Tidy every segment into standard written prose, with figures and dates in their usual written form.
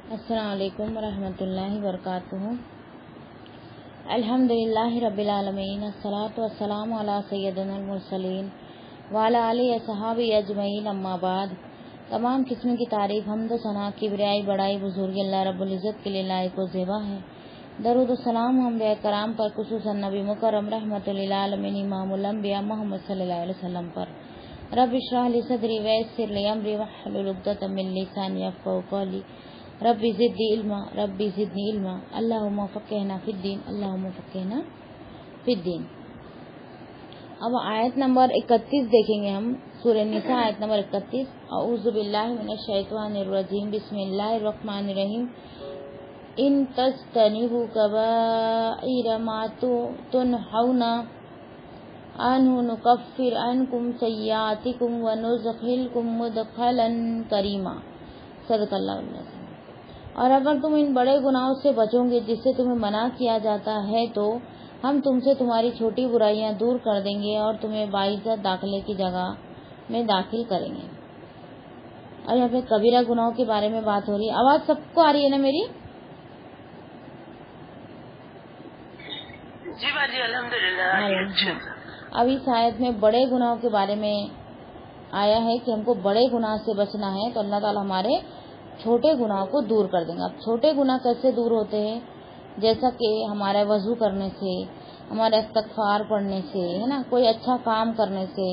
السلام علیکم ورحمۃ اللہ وبرکاتہ۔ الحمدللہ رب العالمین، الصلاۃ والسلام علی سیدنا المرسلین وعلی آلہ وصحبہ اجمعین، اما بعد۔ تمام قسم کی تعریف، حمد و ثنا، کبریائی، بڑائی، بزرگی اللہ رب العزت کے لیے لائق و زیبا ہے۔ درود و سلام انبیاء کرام پر، خصوصاً نبی مکرم رحمۃ للعالمین امام الانبیاء محمد صلی اللہ علیہ وسلم پر۔ رب اشرح لی صدری ویسر لی امری واحلل عقدۃ من لسانی یفقہوا قولی۔ ربی زدنی علما، ربی زدنی علما، اللہم فقہنا فی الدین، اللہم فقہنا فی الدین۔ اب آیت نمبر 31 دیکھیں گے ہم، سورہ نساء آیت نمبر 31۔ اعوذ باللہ من الشیطان الرجیم، بسم اللہ الرحمن الرحیم۔ ان تجتنبوا کبائر ما تنہون عنہ نکفر عنکم سیئاتکم وندخلکم مدخلا کریما، صدق اللہ العظیم۔ اور اگر تم ان بڑے گناہوں سے بچو گے جس سے تمہیں منع کیا جاتا ہے تو ہم تم سے تمہاری چھوٹی برائیاں دور کر دیں گے اور تمہیں باعزت داخلے کی جگہ میں داخل کریں گے۔ اور یہاں پہ کبیرہ گناہوں کے بارے میں بات ہو رہی ہے۔ آواز سب کو آ رہی ہے نا میری؟ جی باجی، الحمدللہ۔ اب اس آیت میں بڑے گناہوں کے بارے میں آیا ہے کہ ہم کو بڑے گناہ سے بچنا ہے تو اللہ تعالی ہمارے چھوٹے گناہ کو دور کر دیں گے۔ اب چھوٹے گناہ کیسے دور ہوتے ہیں؟ جیسا کہ ہمارے وضو کرنے سے، ہمارے استغفار پڑھنے سے، ہے نا، کوئی اچھا کام کرنے سے،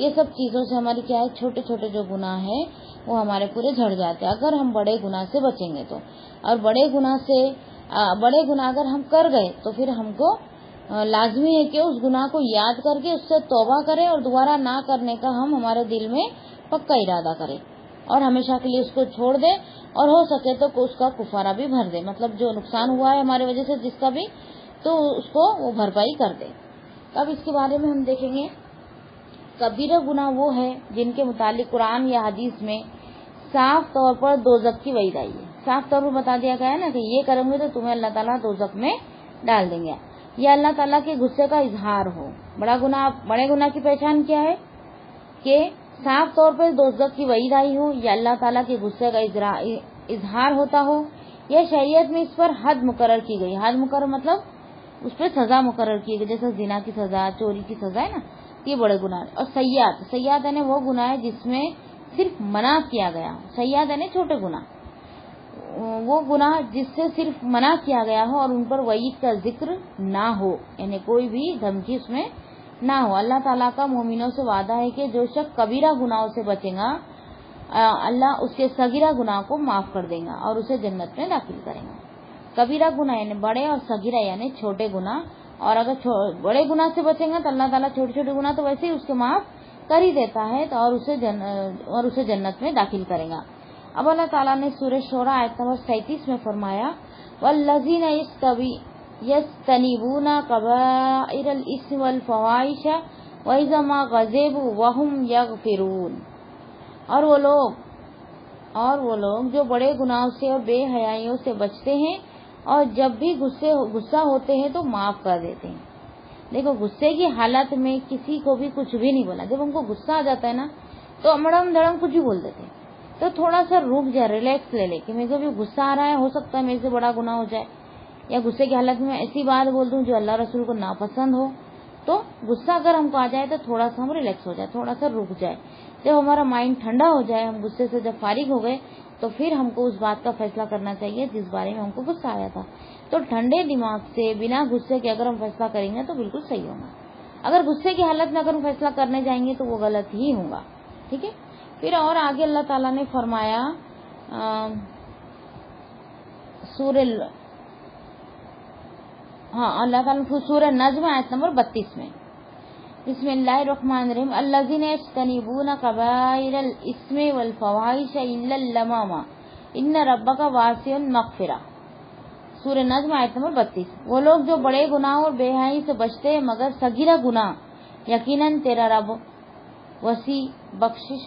یہ سب چیزوں سے ہماری کیا ہے، چھوٹے چھوٹے جو گناہ ہیں وہ ہمارے پورے جھڑ جاتے ہیں اگر ہم بڑے گناہ سے بچیں گے تو۔ اور بڑے گناہ اگر ہم کر گئے تو پھر ہم کو لازمی ہے کہ اس گناہ کو یاد کر کے اس سے توبہ کریں اور دوبارہ نہ کرنے کا ہم ہمارے دل میں پکا ارادہ کریں اور ہمیشہ کے لیے اس کو چھوڑ دے، اور ہو سکے تو اس کا کفارہ بھی بھر دے، مطلب جو نقصان ہوا ہے ہمارے وجہ سے جس کا بھی، تو اس کو وہ بھرپائی کر دے۔ اب اس کے بارے میں ہم دیکھیں گے، کبیرہ گناہ وہ ہے جن کے متعلق قرآن یا حدیث میں صاف طور پر دوزخ کی وعید آئی ہے۔ صاف طور پر بتا دیا گیا ہے نا کہ یہ کریں گے تو تمہیں اللہ تعالیٰ دوزخ میں ڈال دیں گے، یا اللہ تعالیٰ کے غصے کا اظہار ہو۔ بڑے گناہ کی پہچان کیا ہے؟ کہ صاف طور پر دوزخ کی وعید آئی ہو، یا اللہ تعالیٰ کے غصے کا اظہار ہوتا ہو، یا شریعت میں اس پر حد مقرر کی گئی۔ حد مقرر مطلب اس پہ سزا مقرر کی گئی، جیسے زنا کی سزا، چوری کی سزا ہے نا، یہ بڑے گناہ۔ اور سیئات یعنی وہ گناہ ہے جس میں صرف منع کیا گیا ہو۔ سیئات یعنی چھوٹے گناہ، وہ گناہ جس سے صرف منع کیا گیا ہو اور ان پر وعید کا ذکر نہ ہو، یعنی کوئی بھی دھمکی اس میں نہ ہو۔ اللہ تعالیٰ کا مومنوں سے وعدہ ہے کہ جو شخص کبیرہ گناہوں سے بچے گا اللہ اس کے صغیرہ گناہ کو معاف کر دے گا اور اسے جنت میں داخل کرے گا۔ کبیرہ گناہ یعنی بڑے، اور صغیرہ یعنی چھوٹے گناہ۔ اور اگر بڑے گناہ سے بچیں گا تو اللہ تعالیٰ چھوٹے چھوٹے گناہ تو ویسے ہی اس کے معاف کر ہی دیتا ہے اور اسے جنت میں داخل کرے گا۔ اب اللہ تعالیٰ نے سورہ شورى آیت نمبر 37 میں فرمایا، وَالَّذِينَ يَجْتَنِبُونَ كَبَائِرَ الْإِثْمِ وَالْفَوَاحِشَ وَإِذَا مَا غَضِبُوا وَهُمْ يَغْفِرُونَ۔ اور وہ لوگ جو بڑے گناہوں سے اور بے حیائیوں سے بچتے ہیں اور جب بھی غصہ ہوتے ہیں تو معاف کر دیتے ہیں۔ دیکھو، غصے کی حالت میں کسی کو بھی کچھ بھی نہیں بولا۔ جب ہم کو غصہ آ جاتا ہے نا تو امڑم دھڑم کچھ بھی بول دیتے ہیں۔ تو تھوڑا سا رک جائے، ریلیکس لے لے کہ میرے کو بھی غصہ آ رہا ہے، ہو سکتا ہے میرے سے بڑا گناہ ہو جائے، یا غصے کی حالت میں ایسی بات بول دوں جو اللہ رسول کو ناپسند ہو۔ تو غصہ اگر ہم کو آ جائے تو تھوڑا سا ہم ریلیکس ہو جائے، تھوڑا سا رک جائے۔ جب ہمارا مائنڈ ٹھنڈا ہو جائے، ہم غصے سے جب فارغ ہو گئے تو پھر ہم کو اس بات کا فیصلہ کرنا چاہیے جس بارے میں ہم کو غصہ آیا تھا۔ تو ٹھنڈے دماغ سے بنا غصے کے اگر ہم فیصلہ کریں گے تو بالکل صحیح ہوگا۔ اگر غصے کی حالت میں اگر ہم فیصلہ کرنے جائیں گے تو وہ غلط ہی ہوگا، ٹھیک ہے۔ پھر اور آگے اللہ تعالیٰ نے فرمایا اللہ تعالیٰ نے سورہ نجم آیت نمبر 32 میں، بسم اللہ الرحمن الرحیم، الذین یجتنبون کبائر الاسم والفواحش الا اللمام ان ربک واسع المغفرہ۔ سورہ نجم آیت نمبر 32۔ وہ لوگ جو بڑے گناہ اور بے حیائی سے بچتے ہیں مگر صغیرہ گناہ، یقیناً تیرا رب وسیع بخشش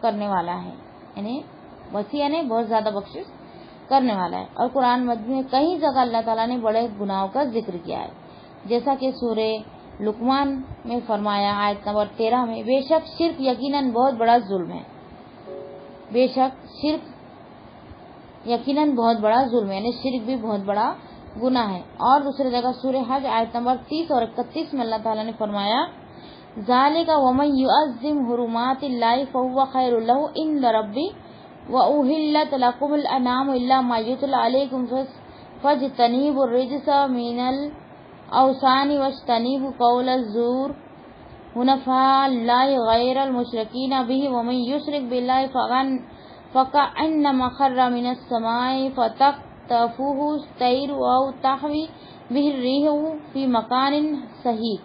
کرنے والا ہے، یعنی وسیع یعنی بہت زیادہ بخشش کرنے والا ہے۔ اور قرآن مجید میں کئی جگہ اللہ تعالیٰ نے بڑے گناہوں کا ذکر کیا ہے، جیسا کہ سورہ لقمان میں فرمایا آیت نمبر 13 میں، بے شک شرک یقیناً بہت بڑا ظلم ہے۔ بے شک شرک یقیناً بہت بڑا ظلم یعنی شرک بھی بہت بڑا گناہ ہے۔ اور دوسری جگہ سورہ حج آیت نمبر 30 اور 31 میں اللہ تعالیٰ نے فرمایا ذالک ومن یعظم حرمات اللہ فہو خیر لہ عند ربی وأحلت لکم الانعام الا ما یتلی علیکم فاجتنبوا الرجس من الاوثان واجتنبوا قول الزور حنفاء للہ غیر المشرکین بہ ومن یشرک باللہ فکأنما خر من السماء فتخطفه الطیر او تہوی بہ الريح فی مکان صحیح۔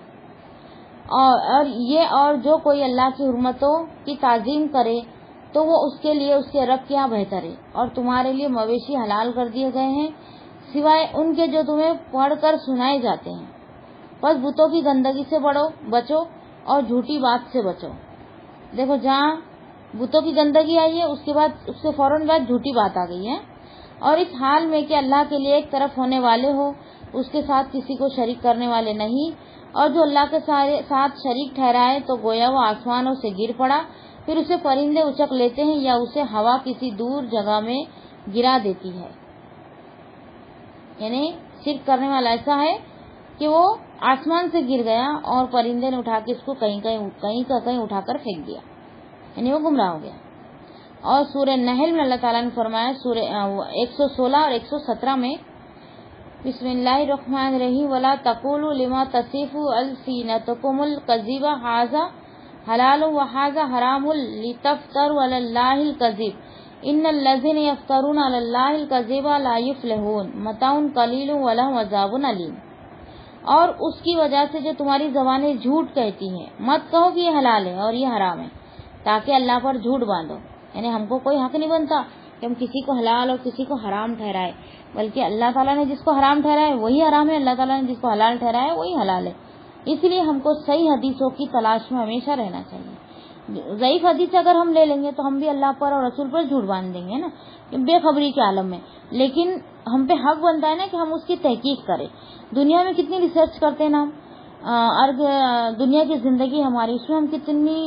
اور جو کوئی اللہ کی حرمتوں کی تعظیم کرے تو وہ اس کے لیے اس کے رب کے یہاں بہتر ہے، اور تمہارے لیے مویشی حلال کر دیے گئے ہیں سوائے ان کے جو تمہیں پڑھ کر سنائے جاتے ہیں۔ بس بتوں کی گندگی سے بچو اور جھوٹی بات سے بچو۔ دیکھو جہاں بتوں کی گندگی آئی ہے اس سے فوراً بعد جھوٹی بات آ گئی ہے، اور اس حال میں کہ اللہ کے لیے ایک طرف ہونے والے ہو، اس کے ساتھ کسی کو شریک کرنے والے نہیں، اور جو اللہ کے ساتھ شریک ٹھہرائے تو گویا وہ آسمانوں سے گر پڑا، پھر اسے پرندے اچک لیتے ہیں یا اسے ہوا کسی دور جگہ میں گرا دیتی ہے۔ یعنی شرک کرنے والا ایسا ہے کہ وہ آسمان سے گر گیا اور پرندے نے اٹھا کے اس کو کہیں اٹھا کر پھینک دیا، یعنی وہ گمراہ ہو گیا۔ اور سورہ نحل میں اللہ تعالیٰ نے فرمایا سورہ 116 اور 117 میں بسم اللہ الرحمن الرحیم ولا تقولوا لما تصف السنتکم الکذب ھذا حلال وھذا حرام لتفتروا علی اللہ الکذب ان الذین یفترون علی اللہ الکذب لا یفلحون متاع قلیل ولہم عذاب علیم۔ اور اس کی وجہ سے جو تمہاری زبانیں جھوٹ کہتی ہیں مت کہو کہ یہ حلال ہے اور یہ حرام ہے تاکہ اللہ پر جھوٹ باندھو، یعنی ہم کو کوئی حق نہیں بنتا کہ ہم کسی کو حلال اور کسی کو حرام ٹھہرائے، بلکہ اللہ تعالیٰ نے جس کو حرام ٹھہرایا ہے وہی حرام ہے، اللہ تعالیٰ نے جس کو حلال ٹھہرایا ہے وہی حلال ہے۔ اس لیے ہم کو صحیح حدیثوں کی تلاش میں ہمیشہ رہنا چاہیے۔ ضعیف حدیث اگر ہم لے لیں گے تو ہم بھی اللہ پر اور رسول پر جھوٹ باندھ دیں گے نا، بے خبری کے عالم میں، لیکن ہم پہ حق بنتا ہے نا کہ ہم اس کی تحقیق کریں۔ دنیا میں کتنی ریسرچ کرتے ہیں نا ہم، دنیا کی زندگی ہماری، اس میں ہم کتنی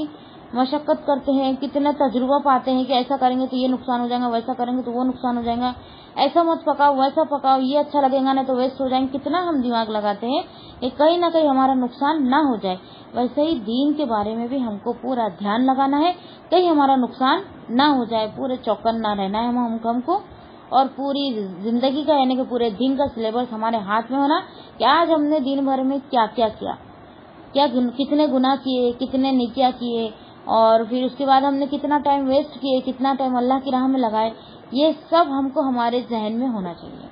مشقت کرتے ہیں، کتنا تجربہ پاتے ہیں کہ ایسا کریں گے تو یہ نقصان ہو جائے گا، ویسا کریں گے تو وہ نقصان ہو جائے گا، ایسا مت پکاؤ ویسا پکاؤ، یہ اچھا لگے گا نہ تو ویسٹ ہو جائیں گے، کتنا ہم دماغ لگاتے ہیں کہ کہیں نہ کہیں ہمارا نقصان نہ ہو جائے۔ ویسے ہی دین کے بارے میں بھی ہم کو پورا دھیان لگانا ہے کہیں ہمارا نقصان نہ ہو جائے، پورے چوکن نہ رہنا ہے ہم کو، اور پوری زندگی کا یعنی کہ پورے دن کا سلیبس ہمارے ہاتھ میں ہونا کہ آج ہم نے دن بھر میں کیا کتنے گناہ کیے، کتنے نیکیاں کیے، اور پھر اس کے بعد ہم نے کتنا ٹائم ویسٹ کیے، کتنا ٹائم اللہ کی راہ میں لگائے، یہ سب ہم کو ہمارے ذہن میں ہونا چاہیے،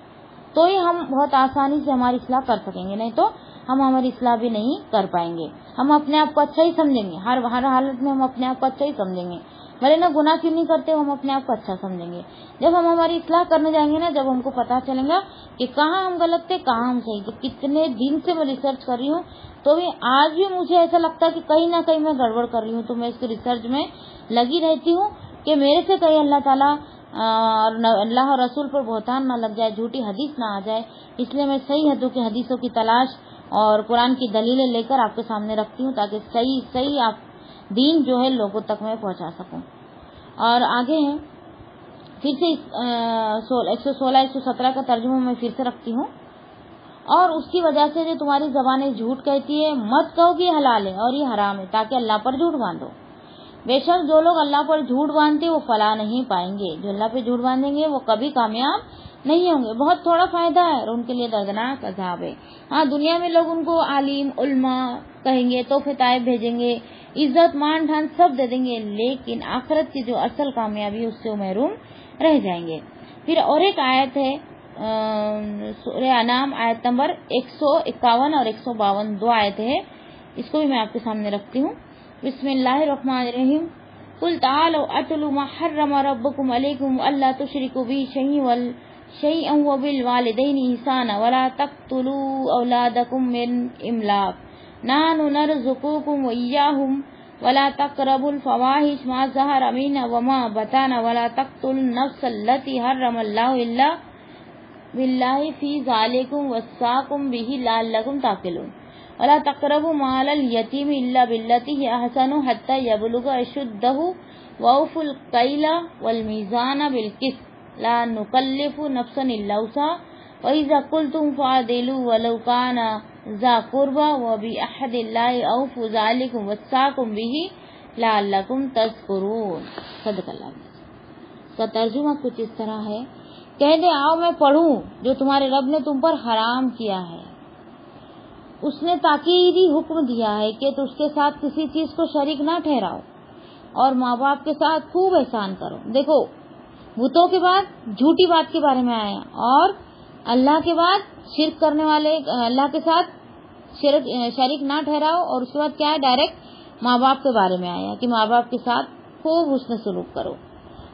تو ہی ہم بہت آسانی سے ہماری اصلاح کر سکیں گے، نہیں تو ہم ہماری اصلاح بھی نہیں کر پائیں گے۔ ہم اپنے آپ کو اچھا ہی سمجھیں گے، ہر حالت میں ہم اپنے آپ کو اچھا ہی سمجھیں گے، بھلے نہ گناہ کیوں نہیں کرتے ہم اپنے آپ کو اچھا سمجھیں گے۔ جب ہم ہماری اصلاح کرنے جائیں گے نا، جب ہم کو پتہ چلے گا کہ کہاں ہم غلط تھے کہاں ہم صحیح تھے۔ کتنے دن سے میں ریسرچ کر رہی ہوں تو بھی آج بھی مجھے ایسا لگتا ہے کہ کہیں نہ کہیں میں گڑبڑ کر رہی ہوں، تو میں اس کی ریسرچ میں لگی رہتی ہوں کہ میرے سے کہیں اللہ تعالیٰ اللہ اور رسول پر بہتان نہ لگ جائے، جھوٹی حدیث نہ آ جائے، اس لیے میں صحیح حدیثوں کی تلاش اور قرآن کی دلیلیں لے کر آپ کے سامنے رکھتی ہوں تاکہ صحیح آپ دین جو ہے لوگوں تک میں پہنچا سکوں۔ اور آگے ہیں پھر سے 116 117 کا ترجمہ میں پھر سے رکھتی ہوں، اور اس کی وجہ سے جو تمہاری زبانیں جھوٹ کہتی ہے مت کہو کہ یہ حلال ہے اور یہ حرام ہے تاکہ اللہ پر جھوٹ باندھو۔ بے شک جو لوگ اللہ پر جھوٹ باندھتے وہ فلاح نہیں پائیں گے، جو اللہ پہ جھوٹ باندھیں گے وہ کبھی کامیاب نہیں ہوں گے، بہت تھوڑا فائدہ ہے اور ان کے لیے دردناک عذاب ہے۔ ہاں دنیا میں لوگ ان کو عالم علماء کہیں گے، تحفے طائب بھیجیں گے، عزت مان ٹھان سب دے دیں گے، لیکن آخرت کی جو اصل کامیابی اس سے وہ محروم رہ جائیں گے۔ پھر اور ایک آیت ہے سورہ انعام آیت نمبر 151 اور 152، دو آیتیں ہیں، اس کو بھی میں آپ کے سامنے رکھتی ہوں۔ بسم اللہ الرحمن الرحیم قل تعالوا اتل ما حرم ربکم علیکم الا تشرکوا به شیئا وبالوالدین احسانا ولا تقتلوا اولادکم من املاق نحن نرزقکم وإیاہم ولا تقربوا الفواحش ما ظهر منها وما بطن ولا تقتلوا النفس التي حرم الله الا بالله في ذلكم وصاكم به لعلكم تعقلون ولا تقربوا مال اليتيم الا بالتي هي احسن حتى يبلغ اشده واوفوا الكيل والميزان بالقسط لا نکلف نفسا الا وسعها وإذا قلتم فعدلوا ولو كان ذا قربى وبعهد الله أوفوا ذلكم وصاكم به لعلكم تذكرون. صدق اللہ. اس کا ترجمہ کچھ اس طرح ہے، کہہ دے آؤ میں پڑھوں جو تمہارے رب نے تم پر حرام کیا ہے. اس نے تاکیدی حکم دیا ہے کہ اس کے ساتھ کسی چیز کو شریک نہ ٹھہراؤ اور ماں باپ کے ساتھ خوب احسان کرو. دیکھو بتوں کے بعد جھوٹی بات کے بارے میں آیا، اور اللہ کے بعد شرک کرنے والے اللہ کے ساتھ شریک نہ ٹھہراؤ، اور اس کے بعد کیا ہے ڈائریکٹ ماں باپ کے بارے میں آیا کہ ماں باپ کے ساتھ خوب حسن سلوک کرو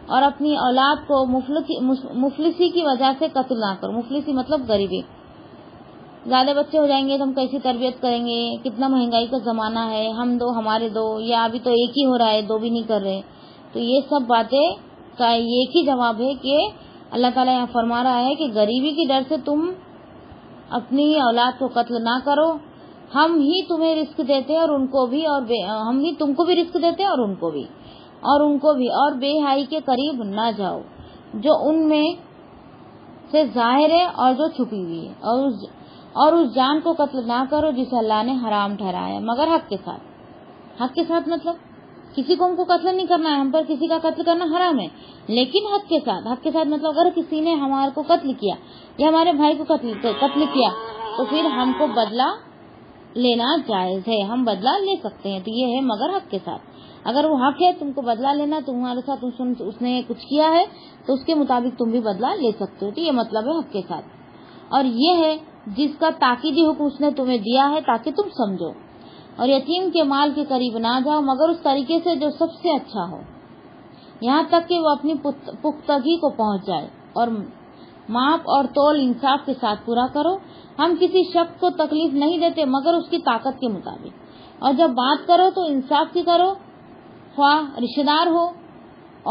اور اپنی اولاد کو مفلسی کی وجہ سے قتل نہ کرو. مفلسی مطلب غریبی. زیادہ بچے ہو جائیں گے تو ہم کیسی تربیت کریں گے، کتنا مہنگائی کا زمانہ ہے، ہم دو ہمارے دو، یا ابھی تو ایک ہی ہو رہا ہے، دو بھی نہیں کر رہے. تو یہ سب باتیں کا ایک ہی جواب ہے کہ اللہ تعالیٰ یہاں فرما رہا ہے کہ غریبی کی ڈر سے تم اپنی اولاد کو قتل نہ کرو، ہم ہی تمہیں رزق دیتے اور ان کو بھی، اور ہم ہی تم کو بھی رزق دیتے اور ان کو بھی، اور بے حیائی کے قریب نہ جاؤ جو ان میں سے ظاہر ہے اور جو چھپی ہوئی ہے، اور اس جان کو قتل نہ کرو جسے اللہ نے حرام ٹھہرایا مگر حق کے ساتھ. حق کے ساتھ مطلب کسی کو ہم کو قتل نہیں کرنا ہے، ہم پر کسی کا قتل کرنا حرام ہے، لیکن حق کے ساتھ. حق کے ساتھ مطلب اگر کسی نے ہمارے کو قتل کیا یا ہمارے بھائی کو قتل کیا تو پھر ہم کو بدلہ لینا جائز ہے، ہم بدلہ لے سکتے ہیں. تو یہ ہے مگر حق کے ساتھ. اگر وہ حق ہے تم کو بدلہ لینا، تمہارے ساتھ اس نے کچھ کیا ہے تو اس کے مطابق تم بھی بدلہ لے سکتے ہو. تو یہ مطلب ہے حق کے ساتھ. اور یہ ہے جس کا تاکیدی حکم اس نے تمہیں دیا ہے تاکہ تم سمجھو. اور یتیم کے مال کے قریب نہ جاؤ مگر اس طریقے سے جو سب سے اچھا ہو، یہاں تک کہ وہ اپنی پختگی کو پہنچ جائے. اور ماپ اور تول انصاف کے ساتھ پورا کرو. ہم کسی شخص کو تکلیف نہیں دیتے مگر اس کی طاقت کے مطابق. اور جب بات کرو تو انصاف کی کرو، خواہ رشتہ دار ہو،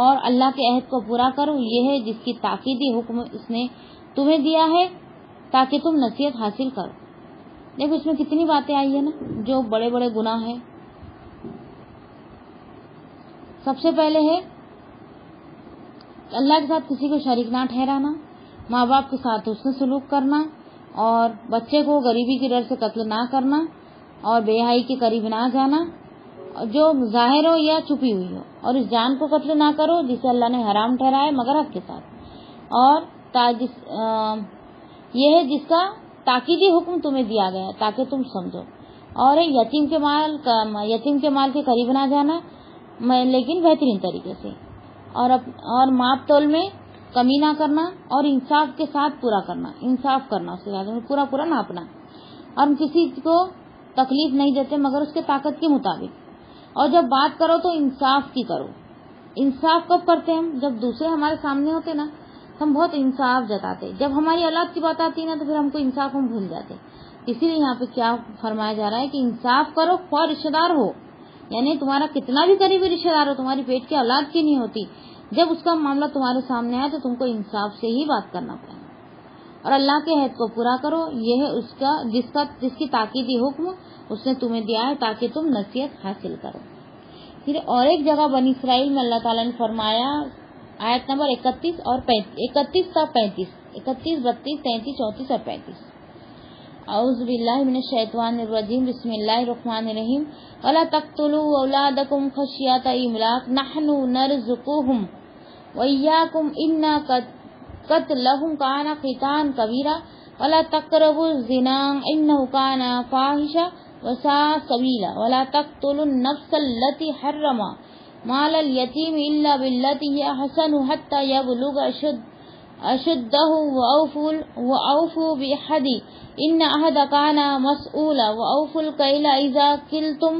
اور اللہ کے عہد کو پورا کرو. یہ ہے جس کی تاکیدی حکم اس نے تمہیں دیا ہے تاکہ تم نصیحت حاصل کرو. دیکھو اس میں کتنی باتیں آئی ہیں نا جو بڑے بڑے گناہ ہیں. سب سے پہلے ہے اللہ کے ساتھ کسی کو شریک نہ ٹھہرانا، ماں باپ کے ساتھ حسن سلوک کرنا، اور بچے کو غریبی کی ڈر سے قتل نہ کرنا، اور بے حیائی کے قریب نہ جانا جو ظاہر ہو یا چھپی ہوئی ہو، اور اس جان کو قتل نہ کرو جسے اللہ نے حرام ٹھہرایا مگر حق کے ساتھ. اور یہ ہے جس کا تاکیدی حکم تمہیں دیا گیا تاکہ تم سمجھو. اور یتیم کے مال کے قریب نہ جانا لیکن بہترین طریقے سے، اور ماپ تول میں کمی نہ کرنا، اور انصاف کے ساتھ پورا کرنا. انصاف کرنا اس کے ساتھ پورا ناپنا. اور ہم کسی کو تکلیف نہیں دیتے مگر اس کے طاقت کے مطابق. اور جب بات کرو تو انصاف کی کرو. انصاف کب کرتے ہیں؟ جب دوسرے ہمارے سامنے ہوتے نا ہم بہت انصاف جتاتے، جب ہماری اولاد کی بات آتی نا تو پھر ہم کو انصاف ہم بھول جاتے. اسی لیے یہاں پہ کیا فرمایا جا رہا ہے کہ انصاف کرو خواہ رشتہ دار ہو، یعنی تمہارا کتنا بھی قریبی رشتہ دار ہو، تمہاری پیٹ کی اولاد کی نہیں ہوتی، جب اس کا معاملہ تمہارے سامنے آئے تو تم کو انصاف سے ہی بات کرنا پڑے گا. اور اللہ کے عہد کو پورا کرو. یہ ہے اس کا جس کی تاکیدی حکم اس نے تمہیں دیا ہے تاکہ تم نصیحت حاصل کرو. پھر اور ایک جگہ بنی اسرائیل میں اللہ تعالیٰ نے فرمایا، آیت نمبر 31 اور 31 تا 35، 31، 32، 33، 34 اور 35. اعوذ باللہ من الشیطان الرجیم، بسم اللہ الرحمن الرحیم. ولا تقتلوا اولادکم خشیۃ املاق نحن نرزقهم وإياكم ان قتلهم كان خطأ كبيرا ولا تقربوا الزنا انه كان فاحشا وساء سبيلا ولا تقتلوا النفس التي حرم مال اليتيم الا بالتي هي احسن حتى يبلغ اشده واوفوا بعهد ان عهد كان مسؤولا واوفوا الكيل اذا كلتم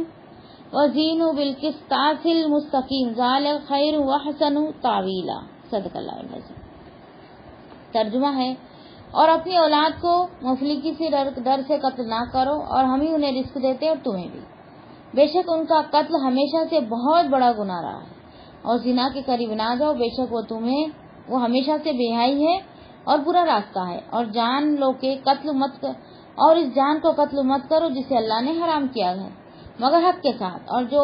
وزینوا بالقسطاس المستقیم ذلک خیر واحسن تاویلا. صدق اللہ العظیم. ترجمہ ہے، اور اپنی اولاد کو مفلسی سے ڈر سے قتل نہ کرو، اور ہم ہی انہیں رزق دیتے اور تمہیں بھی. بے شک ان کا قتل ہمیشہ سے بہت بڑا گناہ رہا ہے. اور زنا کے قریب نہ جاؤ، بے شک وہ ہمیشہ سے بے حیائی ہے اور برا راستہ ہے. اور اس جان کو قتل مت کرو جسے اللہ نے حرام کیا ہے مگر حق کے ساتھ. اور جو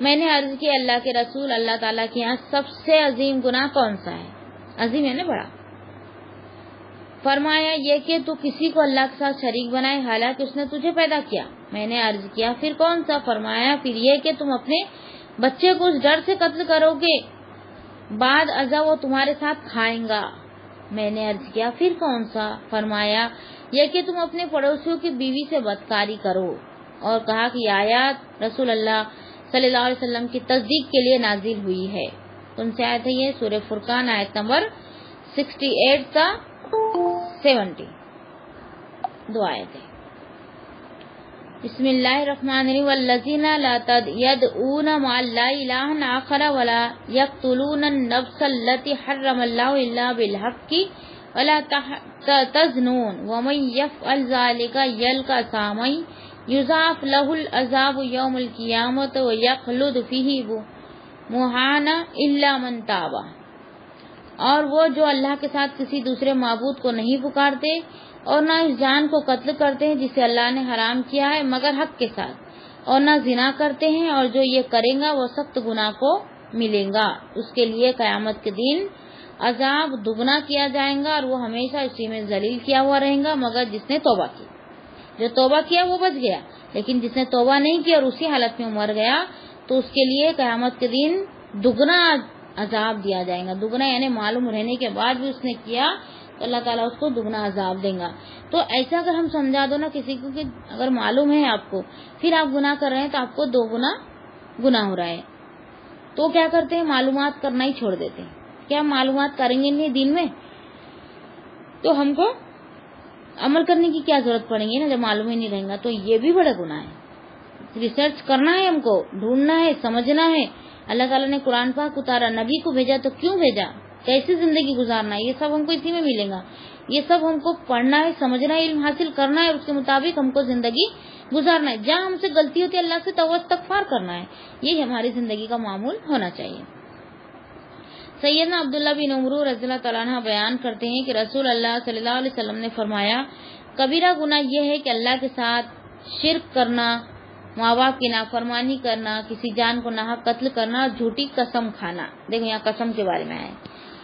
میں نے عرض کی اللہ کے رسول اللہ تعالیٰ کے یہاں سب سے عظیم گناہ کون سا ہے؟ عظیم ہے نا بڑا. فرمایا یہ کہ تو کسی کو اللہ کے ساتھ شریک بنائے حالانکہ اس نے تجھے پیدا کیا. میں نے عرض کیا پھر کون سا؟ فرمایا پھر یہ کہ تم اپنے بچے کو اس ڈر سے قتل کرو گے بعد ازاں وہ تمہارے ساتھ کھائیں گا. میں نے عرض کیا پھر کون سا؟ فرمایا یہ کہ تم اپنے پڑوسیوں کی بیوی سے بدکاری کرو. اور کہا کہ آیات رسول اللہ صلی اللہ علیہ وسلم کی تصدیق کے لیے نازل ہوئی ہے. کون سی آیت ہے یہ؟ سورہ فرقان آیت نمبر 68 تا 70. 2 آیتیں. بسم اللہ الرحمن الرحیم. والذین لا يدعون مع اللہ الہا آخر ولا یقتلون النفس التي حرم اللہ الا بالحق ولا تزنون ومن يفعل ذلك يلقى أثاما یضاعف له العذاب یوم القیامۃ ویخلد فیہ مہانا الا من تاب. اور وہ جو اللہ کے ساتھ کسی دوسرے معبود کو نہیں پکارتے اور نہ اس جان کو قتل کرتے ہیں جسے اللہ نے حرام کیا ہے مگر حق کے ساتھ اور نہ زنا کرتے ہیں اور جو یہ کرے گا وہ سخت گناہ کو ملے گا. اس کے لیے قیامت کے دن عذاب دگنا کیا جائے گا اور وہ ہمیشہ اسی میں ذلیل کیا ہوا رہے گا مگر جس نے توبہ کی. جو توبہ کیا وہ بچ گیا لیکن جس نے توبہ نہیں کیا اور اسی حالت میں مر گیا تو اس کے لیے قیامت کے دن دگنا عذاب دیا جائے گا. دگنا یعنی معلوم رہنے کے بعد بھی اس نے کیا تو اللہ تعالیٰ اس کو دگنا عذاب دیں گا. تو ایسا اگر ہم سمجھا دو نا کسی کو کہ اگر معلوم ہے آپ کو پھر آپ گناہ کر رہے ہیں تو آپ کو 2 گنا گناہ ہو رہا ہے تو کیا کرتے ہیں؟ معلومات کرنا ہی چھوڑ دیتے ہیں. کیا معلومات کریں گے نہیں دین میں تو ہم کو عمل کرنے کی کیا ضرورت پڑیں گی نا جب معلوم ہی نہیں رہے گا. تو یہ بھی بڑا گناہ ہے. ریسرچ کرنا ہے، ہم کو ڈھونڈنا ہے، سمجھنا ہے. اللہ تعالیٰ نے قرآن پاک اتارا، نبی کو بھیجا تو کیوں بھیجا، کیسے زندگی گزارنا ہے، یہ سب ہم کو اسی میں ملے گا. یہ سب ہم کو پڑھنا ہے، سمجھنا ہے، علم حاصل کرنا ہے اور اس کے مطابق ہم کو زندگی گزارنا ہے. جہاں ہم سے غلطی ہوتی ہے اللہ سے توبہ استغفار کرنا ہے. یہ ہماری زندگی کا معمول ہونا چاہیے. سیدنا عبداللہ بن عمرو رضی اللہ تعالیٰ عنہ بیان کرتے ہیں کہ رسول اللہ صلی اللہ علیہ وسلم نے فرمایا کبیرہ گناہ یہ ہے کہ اللہ کے ساتھ شرک کرنا، ماں باپ کی نافرمانی کرنا، کسی جان کو ناحق قتل کرنا اور جھوٹی قسم کھانا. دیکھو یہاں قسم کے بارے میں ہے،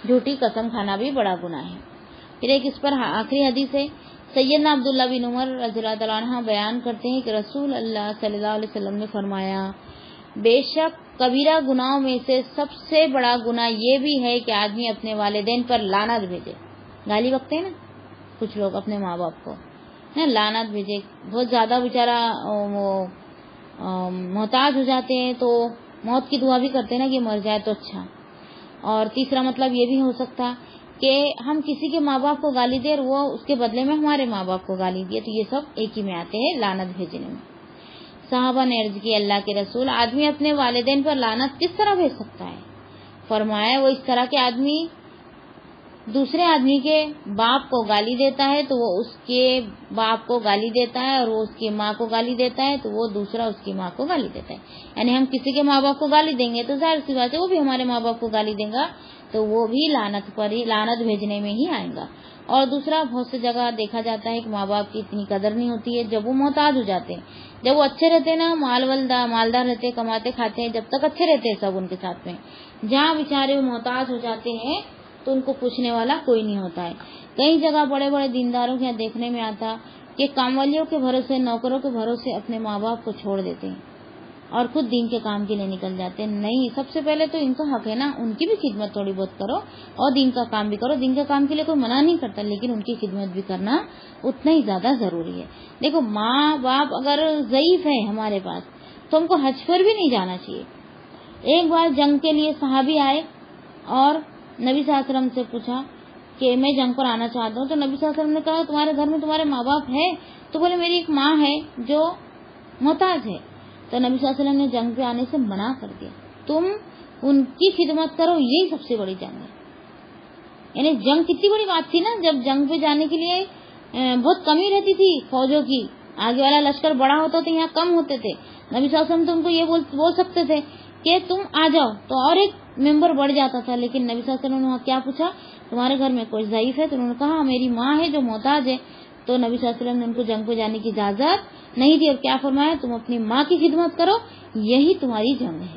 جھوٹی قسم کھانا بھی بڑا گناہ ہے. پھر ایک اس پر آخری حدیث ہے. سیدنا عبداللہ بن عمر رضی اللہ تعالیٰ عنہ بیان کرتے ہیں کہ رسول اللہ صلی اللہ علیہ وسلم نے فرمایا بے شک کبیرہ گناہوں میں سے سب سے بڑا گناہ یہ بھی ہے کہ آدمی اپنے والدین پر لعنت بھیجے. گالی بکتے ہیں نا کچھ لوگ اپنے ماں باپ کو، لعنت بھیجے. بہت زیادہ بیچارہ محتاج ہو جاتے ہیں تو موت کی دعا بھی کرتے ہیں نا کہ مر جائے تو اچھا. اور تیسرا مطلب یہ بھی ہو سکتا کہ ہم کسی کے ماں باپ کو گالی دیں اور وہ اس کے بدلے میں ہمارے ماں باپ کو گالی دیے. تو یہ سب ایک ہی میں آتے ہیں لعنت بھیجنے میں. صحابہ نے عرض کی اللہ کے رسول آدمی اپنے والدین پر لعنت کس طرح بھیج سکتا ہے؟ فرمایا وہ اس طرح کے آدمی دوسرے آدمی کے باپ کو گالی دیتا ہے تو وہ اس کے باپ کو گالی دیتا ہے اور وہ اس کی ماں کو گالی دیتا ہے تو وہ دوسرا اس کی ماں کو گالی دیتا ہے. یعنی ہم کسی کے ماں باپ کو گالی دیں گے تو ظاہر سی بات ہے وہ بھی ہمارے ماں باپ کو گالی دیں گا تو وہ بھی لعنت پر ہی لعنت بھیجنے میں ہی آئے گا. اور دوسرا بہت سی جگہ دیکھا جاتا ہے کہ ماں باپ کی اتنی قدر نہیں ہوتی ہے جب وہ محتاج ہو جاتے ہیں. جب وہ اچھے رہتے ہیں نا مالدار رہتے کماتے کھاتے ہیں جب تک اچھے رہتے ہیں سب ان کے ساتھ میں، جہاں بیچارے وہ محتاج ہو جاتے ہیں تو ان کو پوچھنے والا کوئی نہیں ہوتا ہے. کئی جگہ بڑے بڑے دینداروں کے یہاں دیکھنے میں آتا کہ کام والیوں کے بھروسے نوکروں کے بھروسے اپنے ماں باپ کو چھوڑ دیتے ہیں اور خود دین کے کام کے لیے نکل جاتے ہیں. نہیں، سب سے پہلے تو ان کا حق ہے نا ان کی بھی خدمت تھوڑی بہت کرو اور دین کا کام بھی کرو. دین کا کام کے لیے کوئی منع نہیں کرتا لیکن ان کی خدمت بھی کرنا اتنا ہی زیادہ ضروری ہے. دیکھو ماں باپ اگر ضعیف ہے ہمارے پاس تو ہم کو حج پر بھی نہیں جانا چاہیے. ایک بار جنگ کے لیے صحابی آئے اور نبی صلی اللہ علیہ وسلم سے پوچھا کہ میں جنگ پر آنا چاہتا ہوں. تو نبی صلی اللہ علیہ وسلم نے کہا تمہارے گھر میں تمہارے ماں باپ ہے؟ تو بولے میری ایک ماں ہے جو محتاج ہے. تو نبی صلی اللہ علیہ وسلم نے جنگ پہ آنے سے منع کر دیا. تم ان کی خدمت کرو، یہی سب سے بڑی جنگ ہے. یعنی جنگ کتنی بڑی بات تھی نا جب جنگ پہ جانے کے لیے بہت کمی رہتی تھی فوجوں کی، آگے والا لشکر بڑا ہوتا تھا یہاں کم ہوتے تھے. نبی صلی اللہ علیہ وسلم تو ان کو یہ بول سکتے تھے کہ تم آ جاؤ تو اور ایک ممبر بڑھ جاتا تھا لیکن نبی صلی اللہ علیہ وسلم نے کیا پوچھا تمہارے گھر میں کوئی ضعیف ہے؟ تو انہوں نے کہا میری ماں ہے جو محتاج ہے. تو نبی صلی اللہ علیہ وسلم نے ان کو جنگ پہ جانے کی اجازت نہیں دی اور کیا فرمایا تم اپنی ماں کی خدمت کرو، یہی تمہاری جنگ ہے.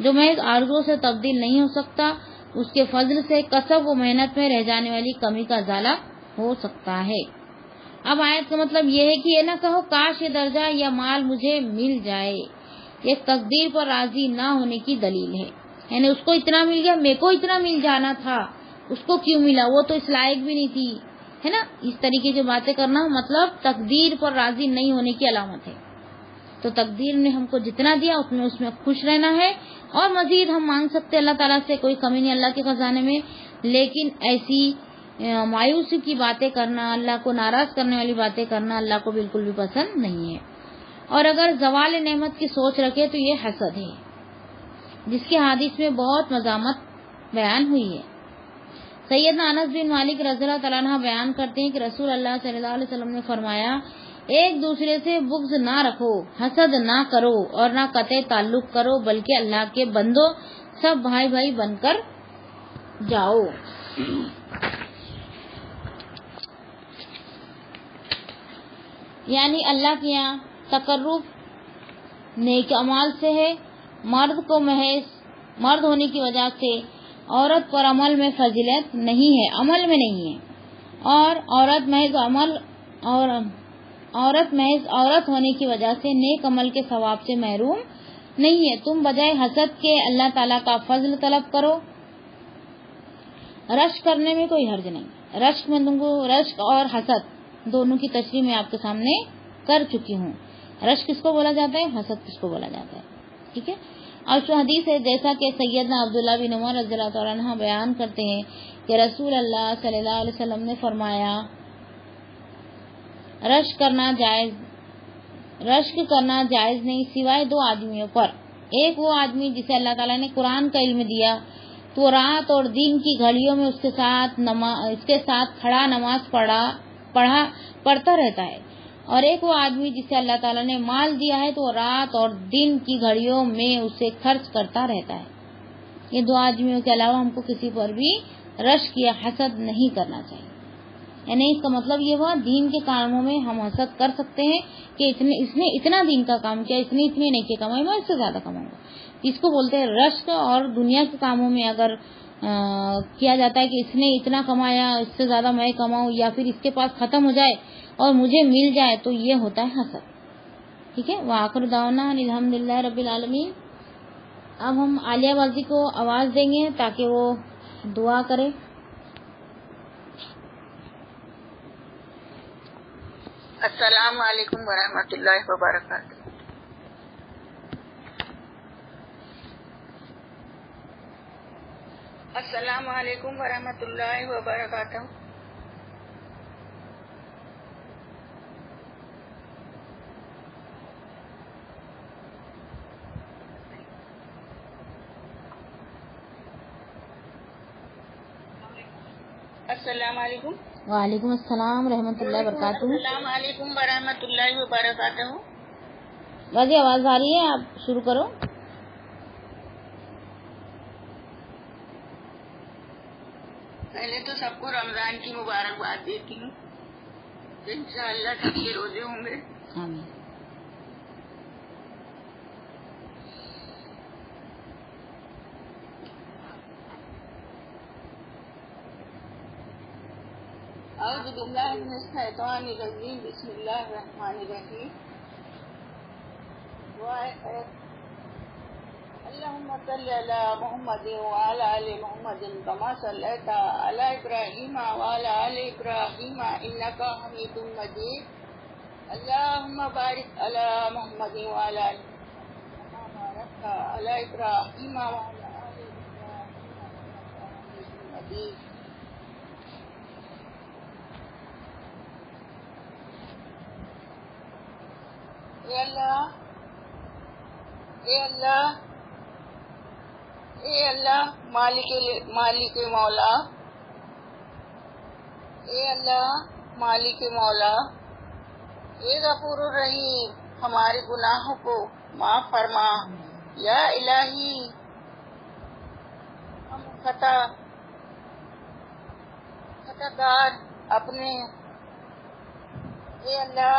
جو محض آرزو سے تبدیل نہیں ہو سکتا، اس کے فضل سے کسب و محنت میں رہ جانے والی کمی کا ازالہ ہو سکتا ہے۔ اب آیت کا مطلب یہ ہے کہ یہ نہ کہو کاش یہ درجہ یا مال مجھے مل جائے، یہ تقدیر پر راضی نہ ہونے کی دلیل ہے۔ یعنی اس کو اتنا مل گیا، میرے کو اتنا مل جانا تھا، اس کو کیوں ملا، وہ تو اس لائق بھی نہیں تھی، ہے نا۔ اس طریقے کی باتیں کرنا مطلب تقدیر پر راضی نہیں ہونے کی علامت ہے۔ تو تقدیر نے ہم کو جتنا دیا اس میں خوش رہنا ہے، اور مزید ہم مانگ سکتے اللہ تعالیٰ سے، کوئی کمی نہیں اللہ کے خزانے میں، لیکن ایسی مایوسی کی باتیں کرنا، اللہ کو ناراض کرنے والی باتیں کرنا اللہ کو بالکل بھی پسند نہیں ہے۔ اور اگر زوال نعمت کی سوچ رکھے تو یہ حسد ہے، جس کے حدیث میں بہت مذمت بیان ہوئی ہے۔ سیدنا انس بن مالک رضی اللہ تعالیٰ عنہ بیان کرتے ہیں کہ رسول اللہ صلی اللہ علیہ وسلم نے فرمایا، ایک دوسرے سے بغض نہ رکھو، حسد نہ کرو اور نہ قطع تعلق کرو، بلکہ اللہ کے بندو سب بھائی بھائی بن کر جاؤ۔ یعنی اللہ کے یہاں تقرب نیک اعمال سے ہے۔ مرد کو محض مرد ہونے کی وجہ سے عورت پر عمل میں فضیلت نہیں ہے، عمل میں نہیں ہے، اور عورت محض عورت ہونے کی وجہ سے نیک عمل کے ثواب سے محروم نہیں ہے۔ تم بجائے حسد کے اللہ تعالیٰ کا فضل طلب کرو۔ رشک کرنے میں کوئی حرج نہیں۔ رشک میں تم کو رشک اور حسد دونوں کی تشریح میں آپ کے سامنے کر چکی ہوں۔ رشک کس کو بولا جاتا ہے، حسد کس کو بولا جاتا ہے، ٹھیک ہے۔ اور جو حدیث ہے، جیسا کہ سیدنا عبداللہ بن عمر رضی اللہ تعالیٰ عنہ بیان کرتے ہیں کہ رسول اللہ صلی اللہ علیہ وسلم نے فرمایا، رشک کرنا جائز نہیں سوائے دو آدمیوں پر۔ ایک وہ آدمی جسے اللہ تعالیٰ نے قرآن کا علم دیا تو رات اور دن کی گھڑیوں میں اس کے ساتھ کھڑا نماز پڑھتا رہتا ہے، اور ایک وہ آدمی جسے اللہ تعالیٰ نے مال دیا ہے تو رات اور دن کی گھڑیوں میں اسے خرچ کرتا رہتا ہے۔ یہ دو آدمیوں کے علاوہ ہم کو کسی پر بھی رشک یا حسد نہیں کرنا چاہیے۔ یعنی اس کا مطلب یہ ہوا دین کے کاموں میں ہم حسد کر سکتے ہیں کہ اس نے اتنا دین کا کام کیا، اس نے اتنے نیکی کمائی، میں اس سے زیادہ کماؤں گا، اس کو بولتے ہیں رشک۔ اور دنیا کے کاموں میں اگر کیا جاتا ہے کہ اس نے اتنا کمایا، اس سے زیادہ میں کماؤں، یا پھر اس کے پاس ختم ہو جائے اور مجھے مل جائے، تو یہ ہوتا ہے حسد، ٹھیک ہے۔ وآخر دعوانا الحمدللہ رب العالمین۔ اب ہم عالیہ بازی کو آواز دیں گے تاکہ وہ دعا کرے۔ السلام علیکم ورحمۃ اللہ وبرکاتہ۔ السلام علیکم ورحمۃ اللہ وبرکاتہ۔ السلام علیکم۔ وعلیکم السلام ورحمۃ اللہ وبرکاتہ۔ السلام علیکم ورحمۃ اللہ وبرکاتہ۔ بازی آواز آ رہی ہے، آپ شروع کرو۔ پہلے تو سب کو رمضان کی مبارکباد دیتی ہوں، انشاءاللہ سب کے روزے ہوں گے۔ آمین۔ اعوذ باللہ من الشیطان الرجیم، بسم اللہ الرحمن الرحیم۔ اللہم صلی علی محمد وعلی آل محمد کما صلیت علی ابراہیم وعلی آل ابراہیم انک حمید مجید۔ اللہم بارک علی محمد وعلی آل محمد کما بارکت علی ابراہیم وعلی آل ابراہیم انک حمید مجید۔ اے اللہ مالک مولا، اے اللہ مالک مولا، اے غفور الرحیم، ہمارے گناہوں کو معاف فرما۔ یا الہی، ہم خطا کار اپنے، اے اللہ،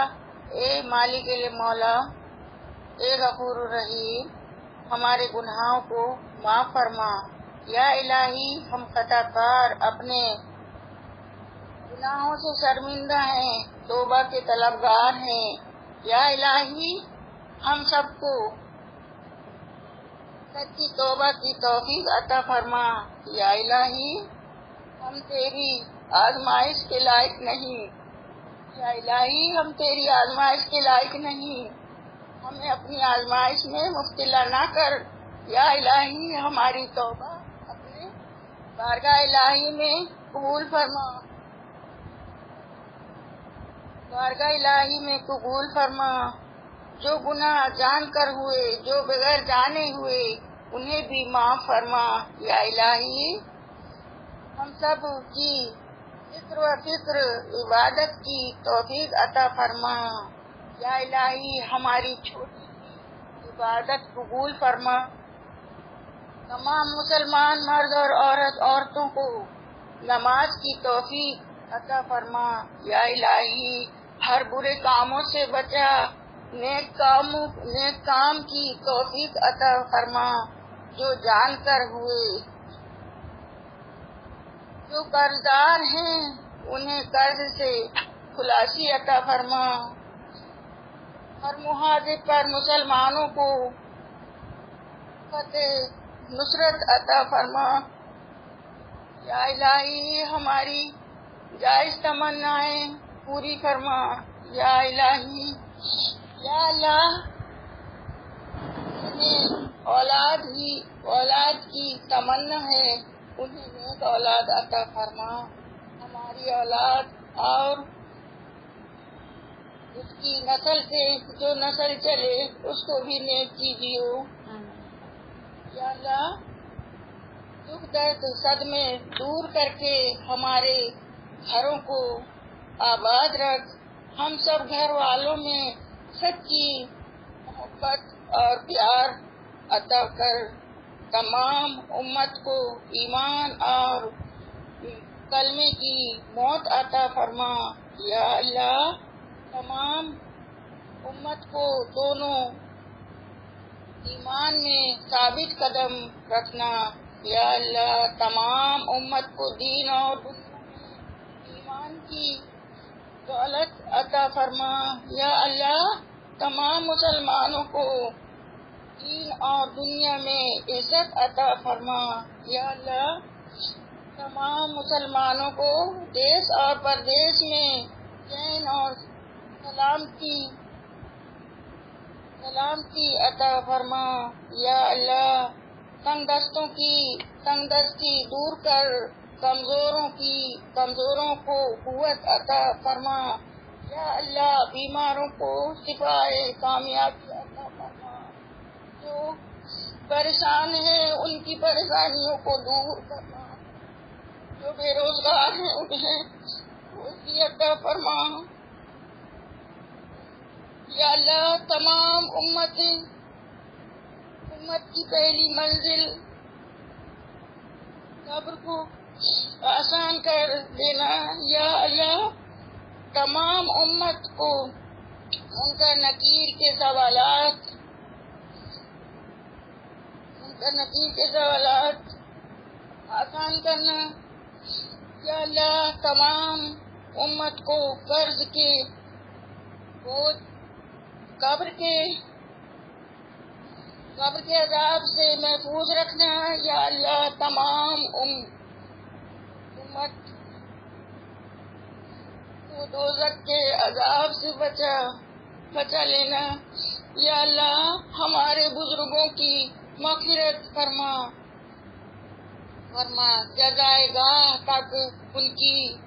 اے مالک مولا، اے غفور الرحیم، ہمارے گناہوں کو معاف فرما۔ یا الہی ہم خطا کار اپنے گناہوں سے شرمندہ ہیں، توبہ کے طلبگار ہیں۔ یا الہی ہم سب کو سچی توبہ کی توفیق عطا فرما۔ یا الہی ہم تیری آزمائش کے لائق نہیں، یا الہی ہم تیری آزمائش کے لائق نہیں، ہمیں اپنی آزمائش میں مبتلا نہ کر۔ یا الہی ہماری توبہ اپنے بارگاہ الہی میں قبول فرما، بارگاہ الہی میں قبول فرما۔ جو گناہ جان کر ہوئے، جو بغیر جانے ہوئے، انہیں بھی معاف فرما۔ یا الہی ہم سب کی ذکر و فکر عبادت کی توفیق عطا فرما۔ یا الہی ہماری چھوٹی سی عبادت قبول فرما۔ تمام مسلمان مرد اور عورتوں کو نماز کی توفیق عطا فرما۔ یا الہی ہر برے کاموں سے بچا، نیک کام کی توفیق عطا فرما۔ جو جان کر ہوئے، جو قرضدار ہیں انہیں قرض سے خلاصی عطا فرما۔ ہر معاہدے پر مسلمانوں کو فتح نصرت عطا فرما۔ یا الہی ہماری جائز تمنائیں پوری فرما۔ یا الہی یا اللہ جنہیں اولاد کی تمنا ہے انہیں نیک اولاد عطا فرما۔ ہماری اولاد اور اس کی نسل سے جو نسل چلے اس کو بھی نیک کیجیے۔ یا اللہ دکھ درد صدمے دور کر کے ہمارے گھروں کو آباد رکھ۔ ہم سب گھر والوں میں سچی محبت اور پیار عطا کر۔ تمام امت کو ایمان اور کلمے کی موت عطا فرما۔ یا اللہ تمام امت کو دونوں ایمان میں ثابت قدم رکھنا۔ یا اللہ تمام امت کو دین اور دنیا میں ایمان کی دولت عطا فرما۔ یا اللہ تمام مسلمانوں کو دین اور دنیا میں عزت عطا فرما۔ یا اللہ تمام مسلمانوں کو دیس اور پردیس میں چین اور سلامتی عطا فرما۔ یا اللہ تنگ دستی دور کر کمزوروں کو قوت عطا فرما۔ یا اللہ بیماروں کو شفائے کامیابی عطا فرما۔ جو پریشان ہیں ان کی پریشانیوں کو دور کرنا، جو بے روزگار ہیں انہیں روزی عطا فرما۔ یا اللہ تمام امت کی پہلی منزل قبر کو آسان کر دینا۔ یا اللہ تمام امت کو منکر نکیر کے سوالات آسان کرنا۔ یا اللہ تمام امت کو قرض کے بوجھ قبر کے عذاب سے محفوظ رکھنا۔ یا اللہ تمام امت کو دوزخ کے عذاب سے بچا لینا۔ یا اللہ ہمارے بزرگوں کی مغفرت فرما، جزائے گاہ تک ان کی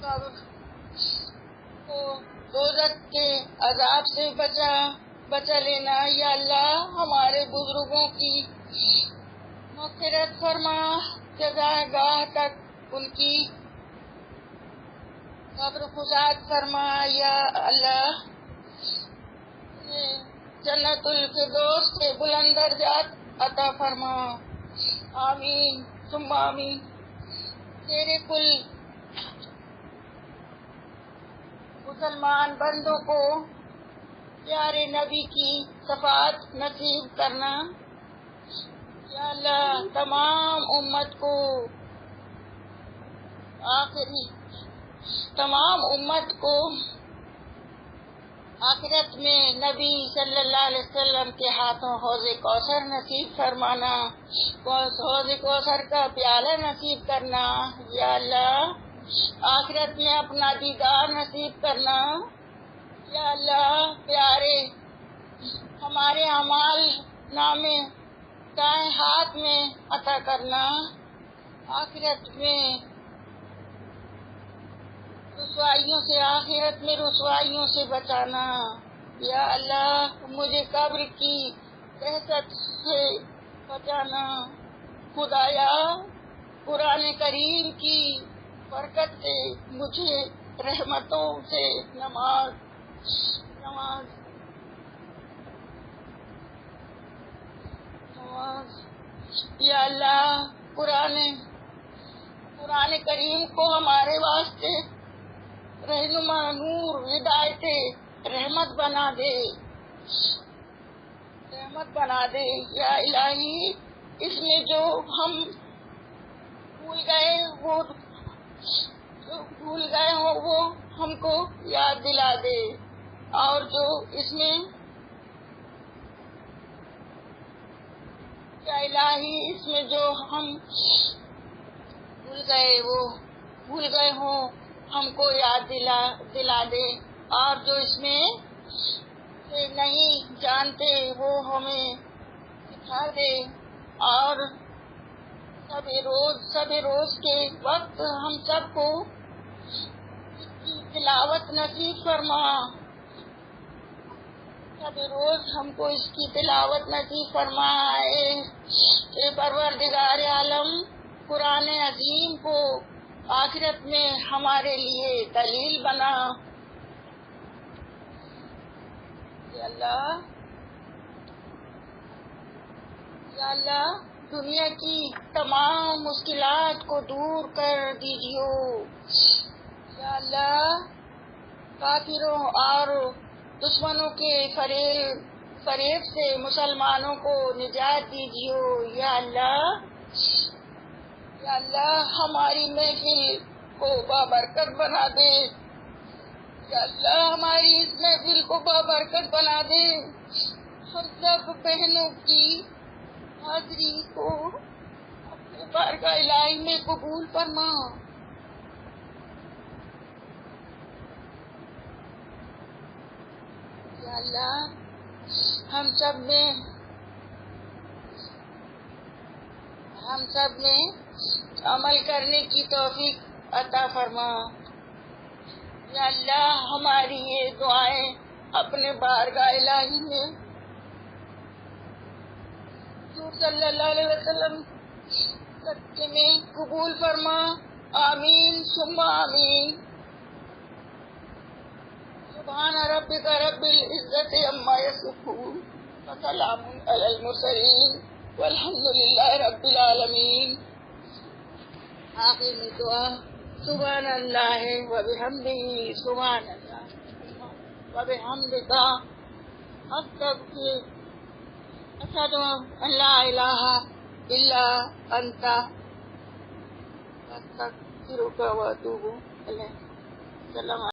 قبر کو دوزخ کے عذاب سے بچا لینا۔ یا اللہ ہمارے بزرگوں کی مغفرت فرما، جزائے گاہ تک ان کی قبر خشاد فرما۔ یا اللہ جنت الفردوس کے بلند درجات عطا فرما۔ آمین ثم آمین۔ تیرے کل مسلمان بندوں کو پیارے نبی کی شفاعت نصیب کرنا. یا اللہ تمام امت کو آخرت میں نبی صلی اللہ علیہ وسلم کے ہاتھوں حوض کوثر نصیب فرمانا, حوض کوثر کا پیالہ نصیب کرنا. یا اللہ آخرت میں اپنا دیدار نصیب کرنا. یا اللہ پیارے ہمارے اعمال نامے دائیں ہاتھ میں عطا کرنا. آخرت میں رسوائیوں سے بچانا. یا اللہ مجھے قبر کی دہشت سے بچانا. خدایا قرآن کریم کی برکت سے مجھے رحمتوں سے نواز. یا اللہ قرآن کریم کو ہمارے واسطے رہنما, نور, ہدایت, رحمت بنا دے. یا الہی اس میں جو ہم بھول گئے ہو وہ ہم کو یاد دلا دے, اور جو اس میں یا الہی اس میں جو ہم بھول گئے ہوں ہم کو یاد دلا دے, اور جو اس میں سے نہیں جانتے وہ ہمیں سکھا دے. اور سب روز کے وقت ہم سب کو اس کی تلاوت نصیب فرما. سب روز ہم کو اس کی تلاوت نصیب فرمائے. اے پروردگار عالم قرآن عظیم کو آخرت میں ہمارے لیے دلیل بنا. یا اللہ دنیا کی تمام مشکلات کو دور کر دیجیے. یا اللہ کافروں اور دشمنوں کے فریب سے مسلمانوں کو نجات دیجیے. یا اللہ ہماری محفل کو بابرکت بنا دے. یا اللہ ہماری اس محفل کو بابرکت بنا دے. ہم سب بہنوں کی حاضری کو اپنے بارگاہ الہی میں قبول فرما. یا اللہ ہم سب میں عمل کرنے کی توفیق عطا فرما. یا اللہ ہماری یہ دعائیں اپنے بارگاہ الہی میں حضور صلی اللہ علیہ وسلم صدقے میں قبول فرما. آمین ثم آمین. سبحان ربک رب العزت عما یصفون وسلام علی المرسلین والحمد للہ رب العالمین. آخر میں دعا سبحان اللہ وبحمدہ سبحان اللہ وبحمدک اشہد ان لا الہ الا انت استغفرک واتوب الیک.